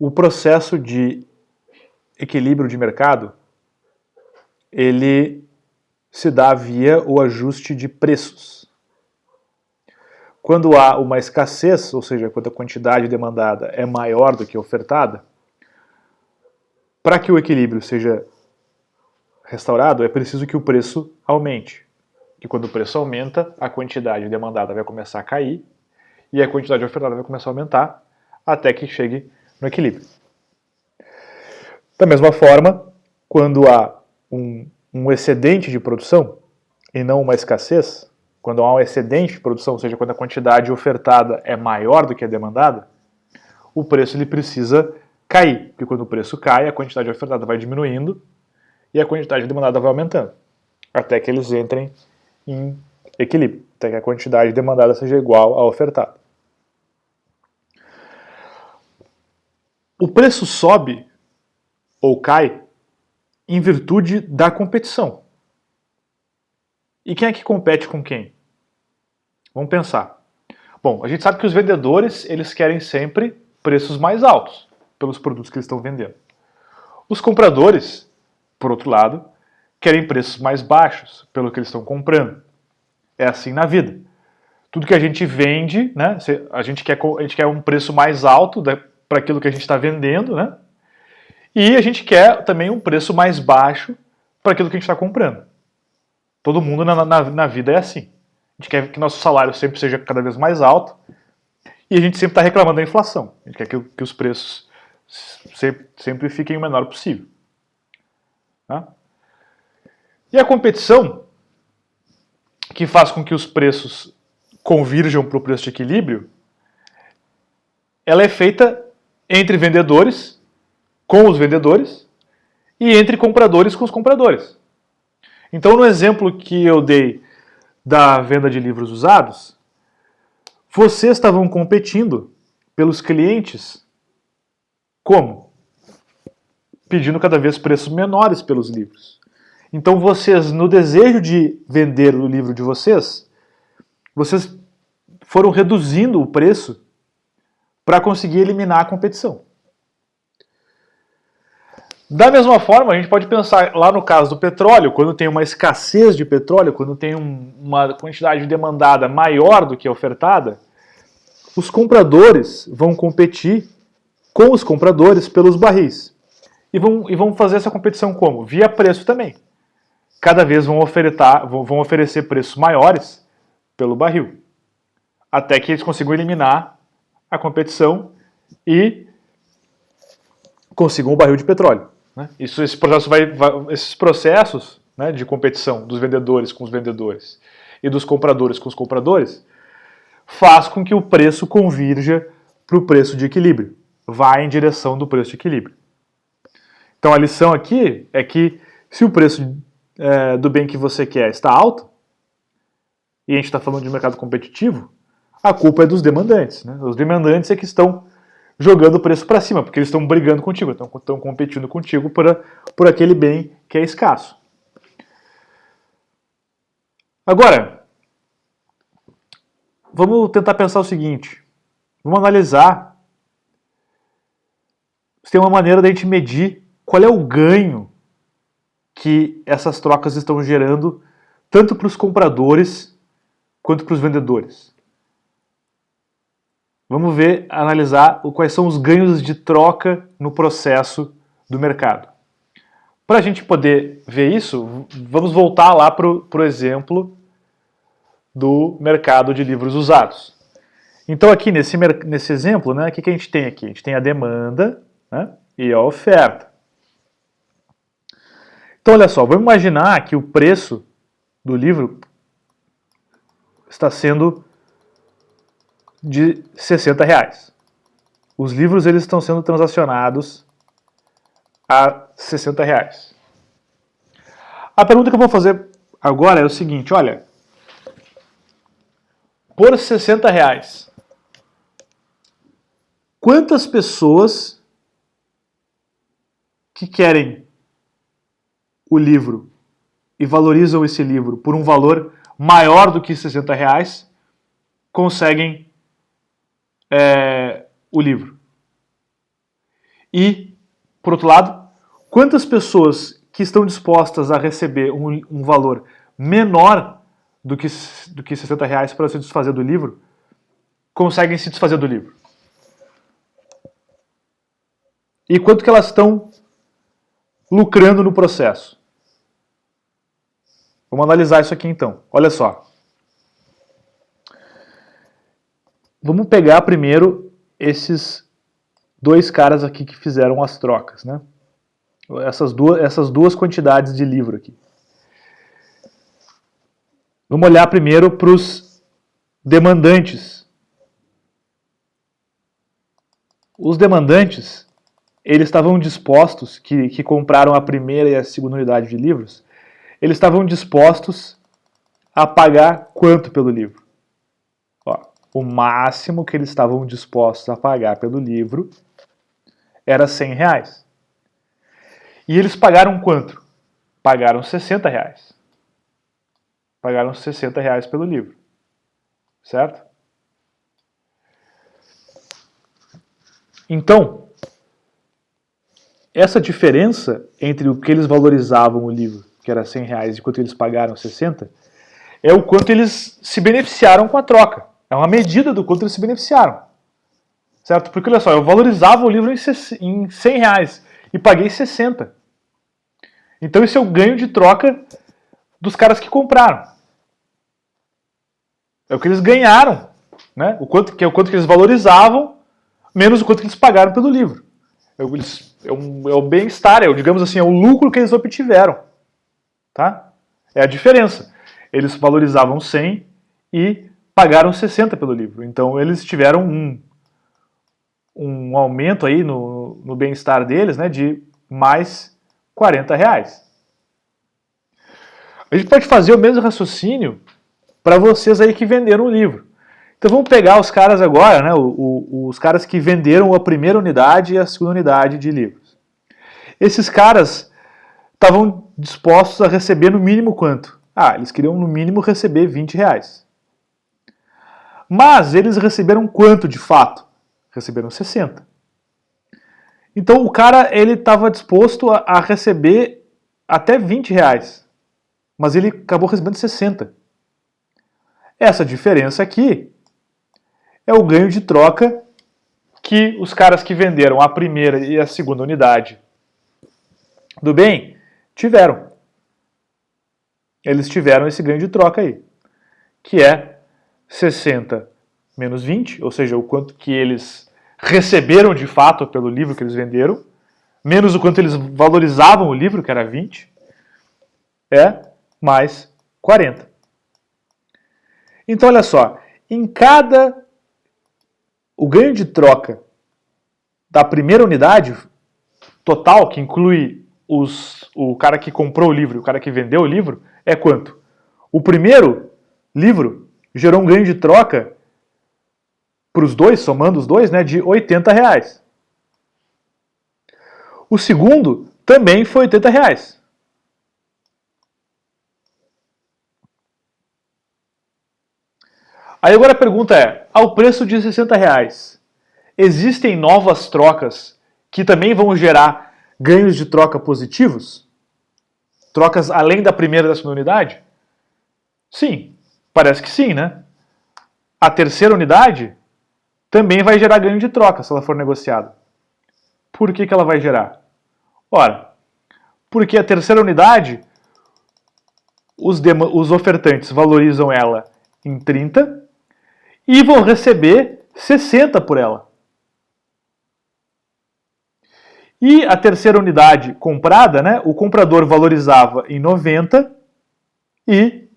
O processo de equilíbrio de mercado, ele se dá via o ajuste de preços. Quando há uma escassez, ou seja, quando a quantidade demandada é maior do que a ofertada, para que o equilíbrio seja restaurado, é preciso que o preço aumente. E quando o preço aumenta, a quantidade demandada vai começar a cair e a quantidade ofertada vai começar a aumentar até que chegue no equilíbrio. Da mesma forma, quando há um excedente de produção e não uma escassez, quando há um excedente de produção, ou seja, quando a quantidade ofertada é maior do que a demandada, o preço ele precisa cair, porque quando o preço cai, a quantidade ofertada vai diminuindo e a quantidade demandada vai aumentando, até que eles entrem em equilíbrio, até que a quantidade demandada seja igual à ofertada. O preço sobe ou cai em virtude da competição. E quem é que compete com quem? Vamos pensar. Bom, a gente sabe que os vendedores, eles querem sempre preços mais altos pelos produtos que eles estão vendendo. Os compradores, por outro lado, querem preços mais baixos pelo que eles estão comprando. É assim na vida. Tudo que a gente vende, né, a gente quer um preço mais alto para aquilo que a gente está vendendo, né? E a gente quer também um preço mais baixo para aquilo que a gente está comprando. Todo mundo na vida é assim. A gente quer que nosso salário sempre seja cada vez mais alto e a gente sempre está reclamando da inflação. A gente quer que os preços sempre fiquem o menor possível. Tá? E a competição, que faz com que os preços convirjam para o preço de equilíbrio, ela é feita entre vendedores, com os vendedores, e entre compradores com os compradores. Então, no exemplo que eu dei da venda de livros usados, vocês estavam competindo pelos clientes como? Pedindo cada vez preços menores pelos livros. Então, vocês, no desejo de vender o livro de vocês foram reduzindo o preço para conseguir eliminar a competição. Da mesma forma, a gente pode pensar lá no caso do petróleo, quando tem uma escassez de petróleo, quando tem uma quantidade demandada maior do que a ofertada, os compradores vão competir com os compradores pelos barris. E vão fazer essa competição como? Via preço também. Cada vez vão oferecer preços maiores pelo barril, até que eles consigam eliminar a competição e consigam um barril de petróleo. Né? Esses processos, né, de competição dos vendedores com os vendedores e dos compradores com os compradores faz com que o preço convirja para o preço de equilíbrio, vá em direção do preço de equilíbrio. Então a lição aqui é que se o preço do bem que você quer está alto, e a gente está falando de mercado competitivo, a culpa é dos demandantes. Né? Os demandantes é que estão jogando o preço para cima, porque eles estão brigando contigo, estão competindo contigo por aquele bem que é escasso. Agora, vamos tentar pensar o seguinte, vamos analisar se tem uma maneira da gente medir qual é o ganho que essas trocas estão gerando tanto para os compradores quanto para os vendedores. Vamos analisar quais são os ganhos de troca no processo do mercado. Para a gente poder ver isso, vamos voltar lá para o exemplo do mercado de livros usados. Então aqui nesse exemplo, né, o que a gente tem aqui? A gente tem a demanda, né, e a oferta. Então olha só, vamos imaginar que o preço do livro está sendo de R$60. Os livros eles estão sendo transacionados a R$60. A pergunta que eu vou fazer agora é o seguinte, olha, por R$60, quantas pessoas que querem o livro e valorizam esse livro por um valor maior do que R$60 conseguem o livro? E, por outro lado, quantas pessoas que estão dispostas a receber um valor menor do que R$ 60 para se desfazer do livro, conseguem se desfazer do livro? E quanto que elas estão lucrando no processo? Vamos analisar isso aqui então. Olha só. Vamos pegar primeiro esses dois caras aqui que fizeram as trocas, né? Essas duas quantidades de livro aqui. Vamos olhar primeiro para os demandantes. Os demandantes, eles estavam dispostos, que compraram a primeira e a segunda unidade de livros, eles estavam dispostos a pagar quanto pelo livro? Ó, o máximo que eles estavam dispostos a pagar pelo livro era R$100. E eles pagaram quanto? Pagaram R$60. Pagaram R$60 pelo livro. Certo? Então, essa diferença entre o que eles valorizavam o livro, que era R$100, e quanto eles pagaram 60, é o quanto eles se beneficiaram com a troca. É uma medida do quanto eles se beneficiaram. Certo? Porque olha só, eu valorizava o livro em R$100 e paguei 60. Então esse é o ganho de troca dos caras que compraram. É o que eles ganharam, né? O quanto que eles valorizavam, menos o quanto que eles pagaram pelo livro. É o bem-estar, digamos assim, é o lucro que eles obtiveram. Tá? É a diferença. Eles valorizavam 100 e pagaram 60 pelo livro. Então eles tiveram um aumento aí no bem-estar deles, né, de mais R$40. A gente pode fazer o mesmo raciocínio para vocês aí que venderam o livro. Então vamos pegar os caras agora, né, os caras que venderam a primeira unidade e a segunda unidade de livros. Esses caras estavam dispostos a receber no mínimo quanto? Eles queriam no mínimo receber R$20. Mas eles receberam quanto de fato? Receberam 60. Então o cara ele estava disposto a receber até R$20, mas ele acabou recebendo 60. Essa diferença aqui é o ganho de troca que os caras que venderam a primeira e a segunda unidade do bem tiveram. Eles tiveram esse ganho de troca aí, que é 60 menos 20, ou seja, o quanto que eles receberam de fato pelo livro que eles venderam, menos o quanto eles valorizavam o livro, que era 20, mais 40. Então, olha só, o ganho de troca da primeira unidade total, que inclui o cara que comprou o livro e o cara que vendeu o livro, é quanto? O primeiro livro gerou um ganho de troca para os dois, somando os dois, né, de R$80. O segundo também foi R$80. Aí agora a pergunta é, ao preço de R$60, existem novas trocas que também vão gerar ganhos de troca positivos? Trocas além da primeira e da segunda unidade? Sim, parece que sim, né? A terceira unidade também vai gerar ganho de troca se ela for negociada. Por que ela vai gerar? Ora, porque a terceira unidade, os ofertantes valorizam ela em 30 e vão receber 60 por ela. E a terceira unidade comprada, né, o comprador valorizava em 90 e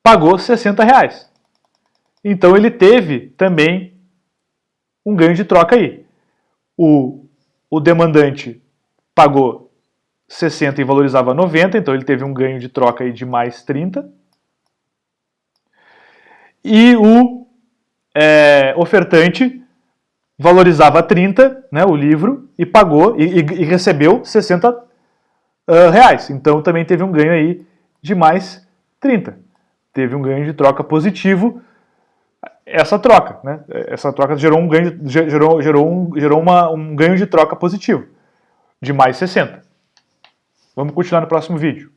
pagou R$60. Então ele teve também um ganho de troca aí. O demandante pagou 60 e valorizava 90, então ele teve um ganho de troca aí de mais 30. E o ofertante valorizava 30, né, o livro, e pagou e recebeu 60 reais. Então também teve um ganho aí de mais 30. Teve um ganho de troca positivo. essa troca, né? Essa troca gerou um ganho, um ganho de troca positivo, de mais 60. Vamos continuar no próximo vídeo.